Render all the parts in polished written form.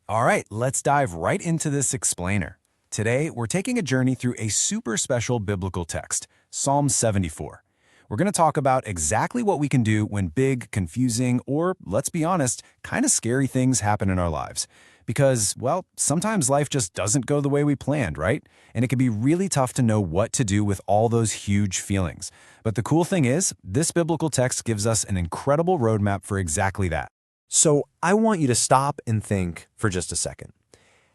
All right, let's dive right into this explainer. Today, we're taking a journey through a super special biblical text, Psalm 74. We're going to talk about exactly what we can do when big, confusing, or, let's be honest, kind of scary things happen in our lives. Because, well, sometimes life just doesn't go the way we planned, right? And it can be really tough to know what to do with all those huge feelings. But the cool thing is, this biblical text gives us an incredible roadmap for exactly that. So I want you to stop and think for just a second.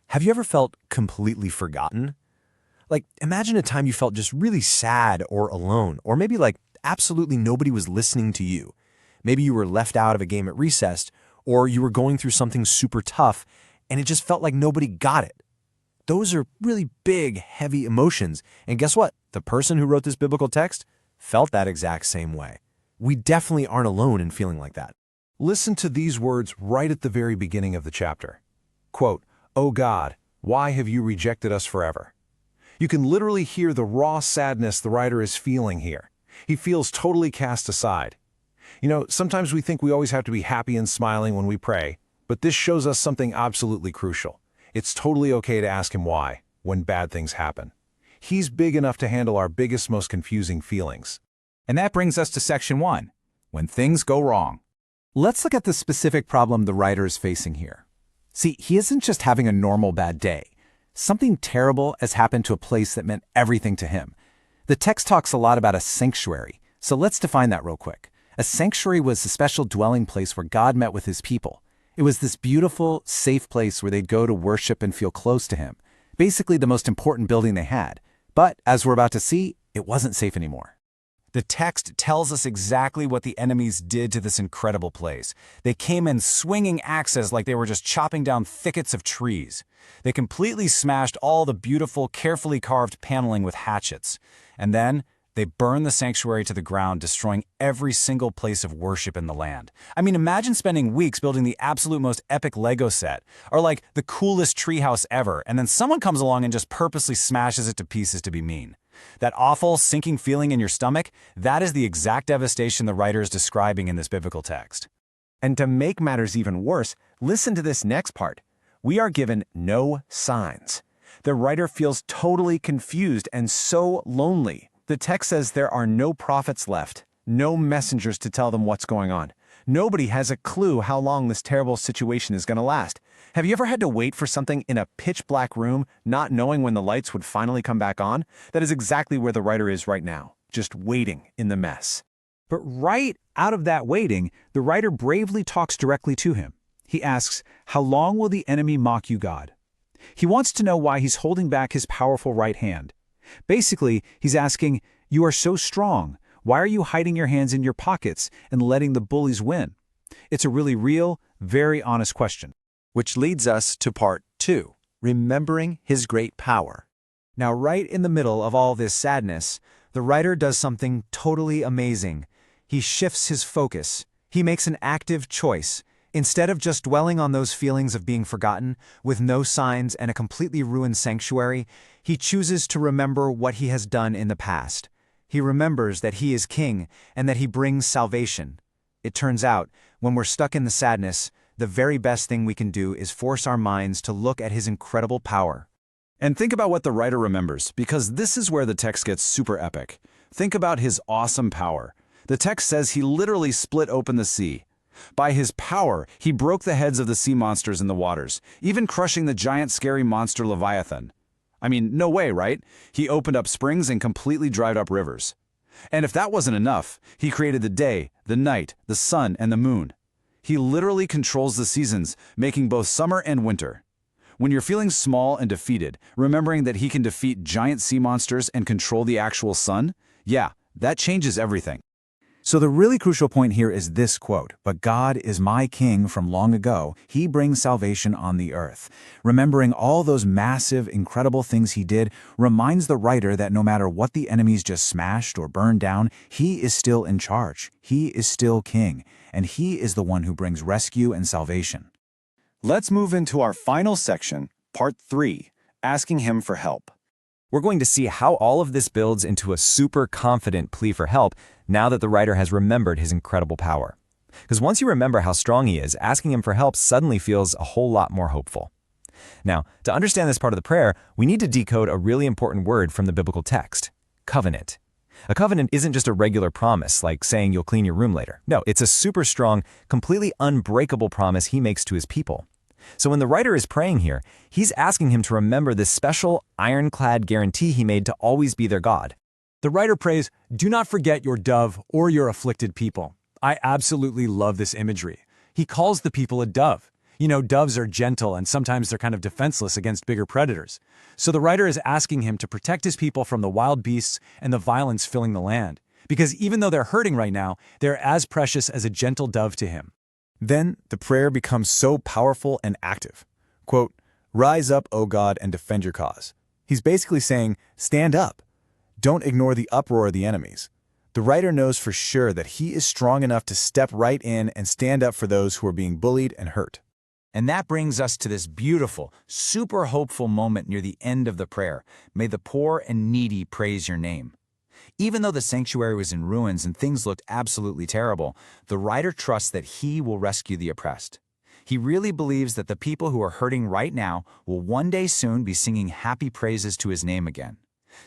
Have you ever felt completely forgotten? Like, imagine a time you felt just really sad or alone, or maybe like absolutely nobody was listening to you. Maybe you were left out of a game at recess, or you were going through something super tough, and it just felt like nobody got it. Those are really big, heavy emotions, and guess what? The person who wrote this biblical text felt that exact same way. We definitely aren't alone in feeling like that. Listen to these words right at the very beginning of the chapter. Quote, "O God, why have you rejected us forever?" You can literally hear the raw sadness the writer is feeling here. He feels totally cast aside. Sometimes we think we always have to be happy and smiling when we pray, but this shows us something absolutely crucial. It's totally okay to ask him why when bad things happen. He's big enough to handle our biggest, most confusing feelings. And that brings us to section 1, when things go wrong. Let's look at the specific problem the writer is facing here. See, he isn't just having a normal bad day. Something terrible has happened to a place that meant everything to him. The text talks a lot about a sanctuary, so let's define that real quick. A sanctuary was a special dwelling place where God met with his people. It was this beautiful, safe place where they'd go to worship and feel close to him. Basically the most important building they had. But, as we're about to see, it wasn't safe anymore. The text tells us exactly what the enemies did to this incredible place. They came in swinging axes like they were just chopping down thickets of trees. They completely smashed all the beautiful, carefully carved paneling with hatchets. And then they burned the sanctuary to the ground, destroying every single place of worship in the land. I mean, imagine spending weeks building the absolute most epic Lego set, or like the coolest treehouse ever, and then someone comes along and just purposely smashes it to pieces to be mean. That awful, sinking feeling in your stomach, that is the exact devastation the writer is describing in this biblical text. And to make matters even worse, listen to this next part. We are given no signs. The writer feels totally confused and so lonely. The text says there are no prophets left, no messengers to tell them what's going on. Nobody has a clue how long this terrible situation is going to last. Have you ever had to wait for something in a pitch-black room, not knowing when the lights would finally come back on? That is exactly where the writer is right now, just waiting in the mess. But right out of that waiting, the writer bravely talks directly to him. He asks, "How long will the enemy mock you, God?" He wants to know why he's holding back his powerful right hand. Basically, he's asking, "You are so strong. Why are you hiding your hands in your pockets and letting the bullies win?" It's a really real, very honest question. Which leads us to part 2, remembering his great power. Now, right in the middle of all this sadness, the writer does something totally amazing. He shifts his focus. He makes an active choice. Instead of just dwelling on those feelings of being forgotten, with no signs and a completely ruined sanctuary, he chooses to remember what he has done in the past. He remembers that he is king and that he brings salvation. It turns out, when we're stuck in the sadness, the very best thing we can do is force our minds to look at his incredible power. And think about what the writer remembers, because this is where the text gets super epic. Think about his awesome power. The text says he literally split open the sea. By his power, he broke the heads of the sea monsters in the waters, even crushing the giant scary monster Leviathan. I mean, no way, right? He opened up springs and completely dried up rivers. And if that wasn't enough, he created the day, the night, the sun, and the moon. He literally controls the seasons, making both summer and winter. When you're feeling small and defeated, remembering that he can defeat giant sea monsters and control the actual sun, yeah, that changes everything. So the really crucial point here is this quote, "But God is my king from long ago. He brings salvation on the earth." Remembering all those massive, incredible things he did reminds the writer that no matter what the enemies just smashed or burned down, he is still in charge. He is still king, and he is the one who brings rescue and salvation. Let's move into our final section, part 3, asking him for help. We're going to see how all of this builds into a super confident plea for help now that the writer has remembered his incredible power. Because once you remember how strong he is, asking him for help suddenly feels a whole lot more hopeful. Now, to understand this part of the prayer, we need to decode a really important word from the biblical text: covenant. A covenant isn't just a regular promise, like saying you'll clean your room later. No, it's a super strong, completely unbreakable promise he makes to his people. So when the writer is praying here, he's asking him to remember this special, ironclad guarantee he made to always be their God. The writer prays, "Do not forget your dove or your afflicted people." I absolutely love this imagery. He calls the people a dove. You know, doves are gentle and sometimes they're kind of defenseless against bigger predators. So the writer is asking him to protect his people from the wild beasts and the violence filling the land. Because even though they're hurting right now, they're as precious as a gentle dove to him. Then the prayer becomes so powerful and active. Quote, "Rise up, O God, and defend your cause." He's basically saying, stand up. Don't ignore the uproar of the enemies. The writer knows for sure that he is strong enough to step right in and stand up for those who are being bullied and hurt. And that brings us to this beautiful, super hopeful moment near the end of the prayer. May the poor and needy praise your name. Even though the sanctuary was in ruins and things looked absolutely terrible, the writer trusts that he will rescue the oppressed. He really believes that the people who are hurting right now will one day soon be singing happy praises to his name again.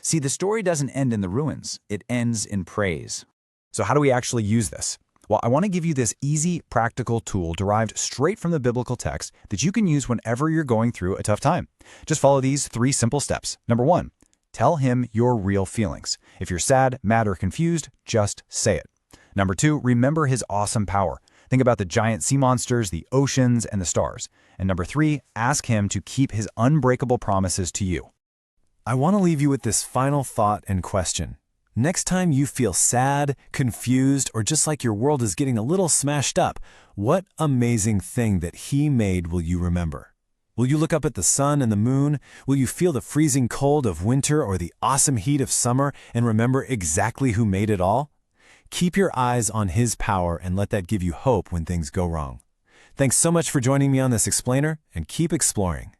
See, the story doesn't end in the ruins. It ends in praise. So how do we actually use this? Well, I want to give you this easy, practical tool derived straight from the biblical text that you can use whenever you're going through a tough time. Just follow these 3 simple steps. Number 1, tell him your real feelings. If you're sad, mad, or confused, just say it. Number 2, remember his awesome power. Think about the giant sea monsters, the oceans, and the stars. And number 3, ask him to keep his unbreakable promises to you. I want to leave you with this final thought and question. Next time you feel sad, confused, or just like your world is getting a little smashed up, what amazing thing that he made will you remember? Will you look up at the sun and the moon? Will you feel the freezing cold of winter or the awesome heat of summer and remember exactly who made it all? Keep your eyes on his power and let that give you hope when things go wrong. Thanks so much for joining me on this explainer, and keep exploring.